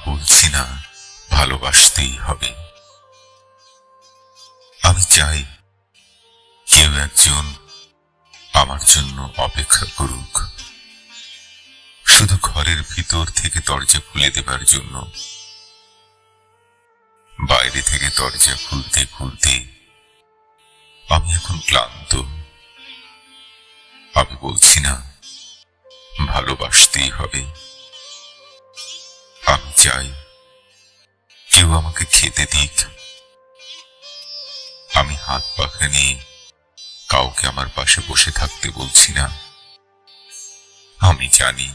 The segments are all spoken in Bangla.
বলছি না ভালোবাসতেই হবে। আমি চাই কেউ একজন আমার জন্য অপেক্ষা করুক, শুধু ঘরের ভিতর থেকে দরজা খুলে দেবার জন্য। বাইরে থেকে দরজা খুলতে খুলতে আমি এখন ক্লান্ত। আমি বলছি না ভালোবাসতেই হবে। আমি চাই কেউ আমাকে খেতে দিক। আমি হাত পাখা নিয়ে কাউকে আমার পাশে বসে থাকতে বলছি না। আমি জানি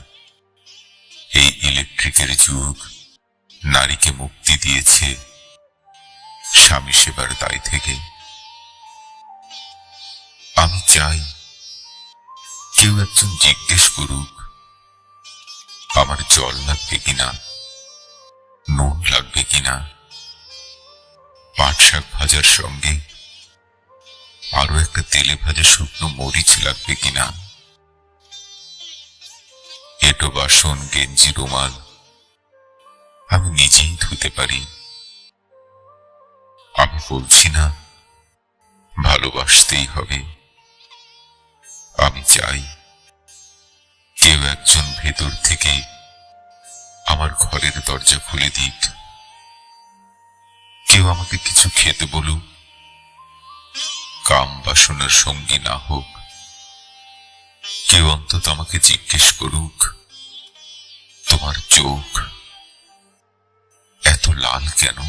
এই ইলেকট্রিকের যুগ নারীকে মুক্তি দিয়েছে স্বামী সেবার দায় থেকে। আমি চাই কেউ একজন জিজ্ঞেস করুক আমার জল লাগবে কিনা, নুন লাগবে কিনা, পাট শাক ভাজার সঙ্গে আরো একটা তেলে ভাজা শুকনো মরিচ লাগবে কিনা। এটো বাসন গেঞ্জি রুমাল আমি নিজেই ধুতে পারি। আমি বলছি না ভালোবাসতেই হবে। আমি চাই কেউ একজন ভেতর থেকে আমার ঘরের দরজা খুলে দিক। কেউ আমাকে কিছু খেতে বলুক, কাম বাসনার সঙ্গী না হোক। কেউ অন্তত আমাকে জিজ্ঞেস করুক তোমার চোখ এত লাল কেন।